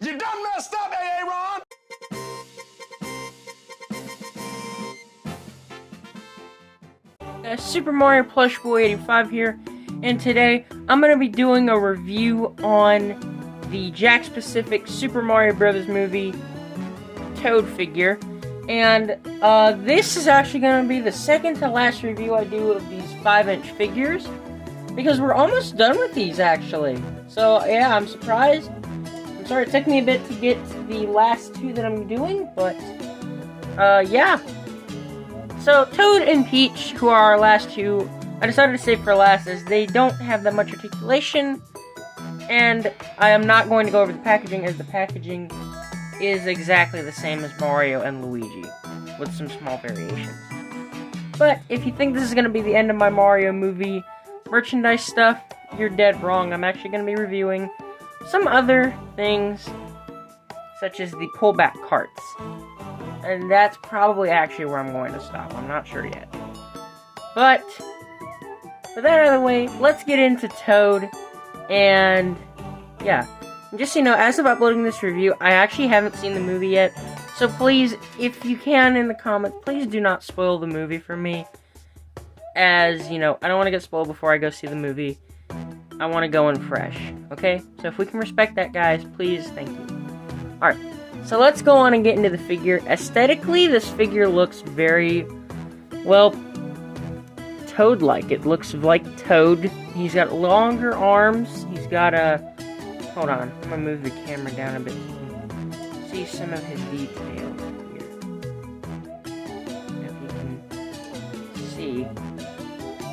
You done messed up, Aaron! Super Mario Plush Boy85 here, and today I'm going to be doing a review on the Jakks Pacific Super Mario Bros. Movie Toad figure. And this is actually going to be the second to last review I do of these 5-inch figures, because we're almost done with these actually. So yeah, I'm surprised. I'm sorry it took me a bit to get to the last two that I'm doing, but yeah. So Toad and Peach, who are our last two, I decided to save for last as they don't have that much articulation, and I am not going to go over the packaging, as the packaging is exactly the same as Mario and Luigi, with some small variations. But if you think this is going to be the end of my Mario movie merchandise stuff, you're dead wrong. I'm actually going to be reviewing some other things, such as the pullback carts. And that's probably actually where I'm going to stop. I'm not sure yet. But, with that out of the way, let's get into Toad. And, yeah. And just so you know, as of uploading this review, I actually haven't seen the movie yet. So please, if you can in the comments, please do not spoil the movie for me. As, you know, I don't want to get spoiled before I go see the movie. I want to go in fresh. Okay? So if we can respect that, guys, please, thank you. Alright. So let's go on and get into the figure. Aesthetically, this figure looks very, well, Toad-like. It looks like Toad. He's got longer arms. He's got a... Hold on. I'm going to move the camera down a bit so you can see some of his details here. If you can see,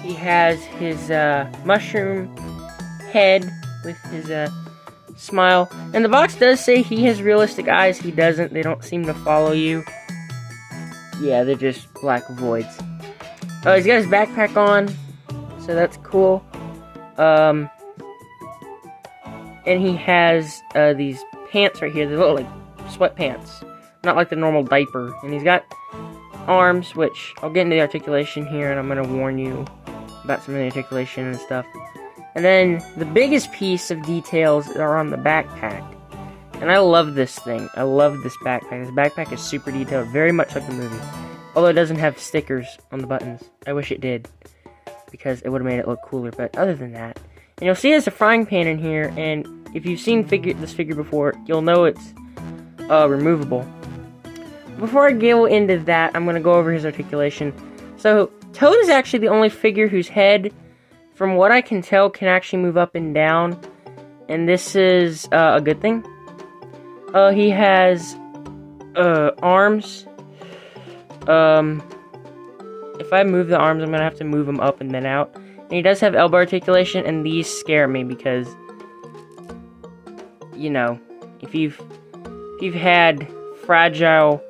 he has his mushroom head with his smile. And the box does say he has realistic eyes. He doesn't. They don't seem to follow you. Yeah, they're just black voids. Oh, he's got his backpack on, so that's cool. And he has these pants right here. They look like sweatpants, not like the normal diaper. And he's got arms, which I'll get into the articulation here, and I'm going to warn you about some of the articulation and stuff. And then the biggest piece of details are on the backpack. And I love this thing. I love this backpack. This backpack is super detailed, very much like the movie. Although it doesn't have stickers on the buttons. I wish it did, because it would have made it look cooler. But other than that, and you'll see there's a frying pan in here, and if you've seen this figure before, you'll know it's removable. Before I go into that, I'm going to go over his articulation. So, Toad is actually the only figure whose head, from what I can tell, can actually move up and down. And this is a good thing. He has arms. If I move the arms, I'm going to have to move them up and then out. And he does have elbow articulation, and these scare me because, you know, if you've had fragile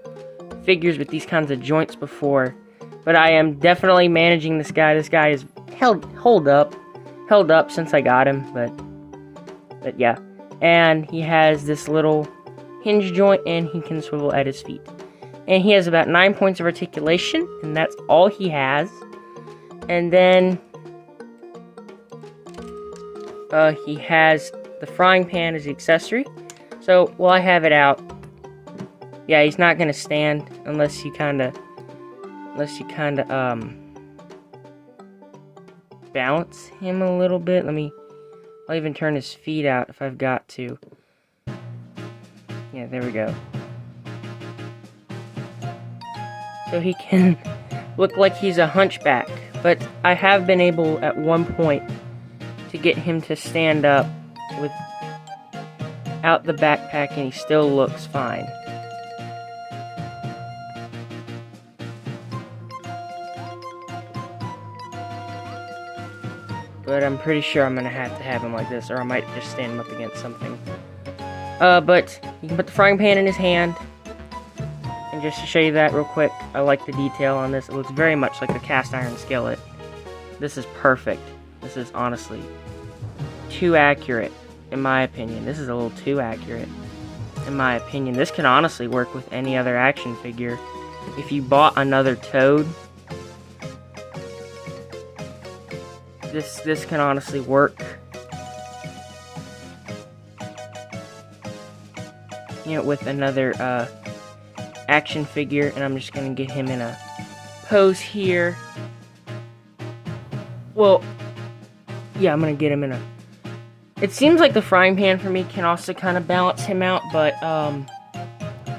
figures with these kinds of joints before, but I am definitely managing this guy. This guy is held up since I got him, but yeah. And he has this little hinge joint, and he can swivel at his feet. And he has about 9 points of articulation, and that's all he has. And then he has the frying pan as the accessory. So while I have it out, yeah, he's not gonna stand unless you kinda balance him a little bit. I'll even turn his feet out if I've got to. Yeah, there we go. So he can look like he's a hunchback, but I have been able at one point to get him to stand up without the backpack, and he still looks fine. But I'm pretty sure I'm gonna have to have him like this, or I might just stand him up against something. But you can put the frying pan in his hand. And just to show you that real quick, I like the detail on this. It looks very much like a cast iron skillet. This is perfect. This is honestly too accurate, in my opinion. This is a little too accurate, in my opinion. This can honestly work with any other action figure. If you bought another Toad, this can honestly work. with another action figure, and I'm just gonna get him in a pose here. Well, yeah, I'm gonna get him in a... It seems like the frying pan for me can also kind of balance him out, but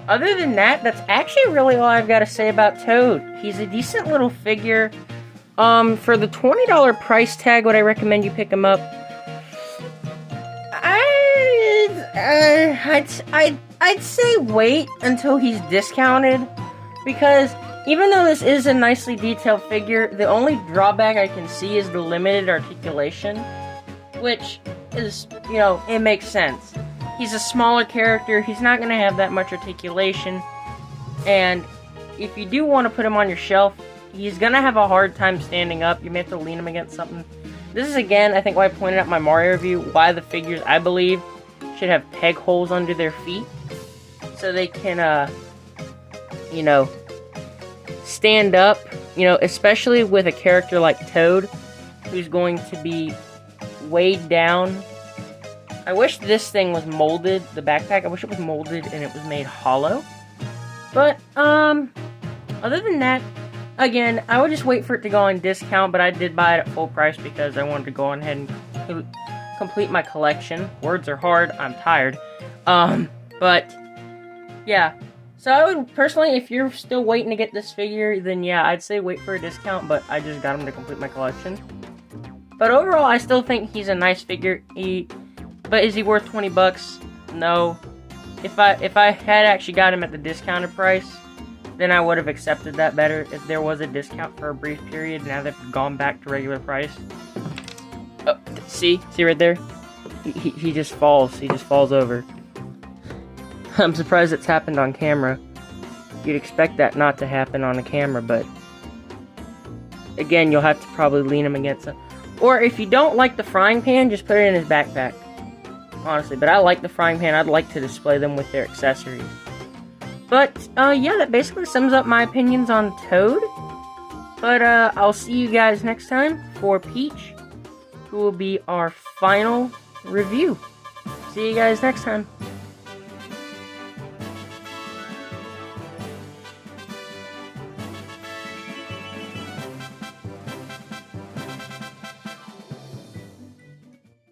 other than that, that's actually really all I've got to say about Toad. He's a decent little figure. For the $20 price tag, would I recommend you pick him up? I'd say wait until he's discounted, because even though this is a nicely detailed figure, the only drawback I can see is the limited articulation, which is, it makes sense. He's a smaller character, he's not going to have that much articulation, and if you do want to put him on your shelf, he's going to have a hard time standing up. You may have to lean him against something. This is, again, I think why I pointed out in my Mario review, why the figures, I believe, should have peg holes under their feet, so they can, stand up, especially with a character like Toad, who's going to be weighed down. I wish this thing was molded, the backpack, I wish it was molded and it was made hollow. But, other than that, again, I would just wait for it to go on discount, but I did buy it at full price because I wanted to go on ahead and complete my collection. Words are hard, I'm tired. But, yeah. So I would, personally, if you're still waiting to get this figure, then yeah, I'd say wait for a discount, but I just got him to complete my collection. But overall, I still think he's a nice figure. But is he worth 20 bucks? No. If I had actually got him at the discounted price, then I would have accepted that better. If there was a discount for a brief period, now they've gone back to regular price. Oh, see right there? He just falls. He just falls over. I'm surprised it's happened on camera. You'd expect that not to happen on a camera, but again, you'll have to probably lean him against it. Or if you don't like the frying pan, just put it in his backpack. Honestly, but I like the frying pan. I'd like to display them with their accessories. But, yeah, that basically sums up my opinions on Toad. But, I'll see you guys next time for Peach, who will be our final review. See you guys next time.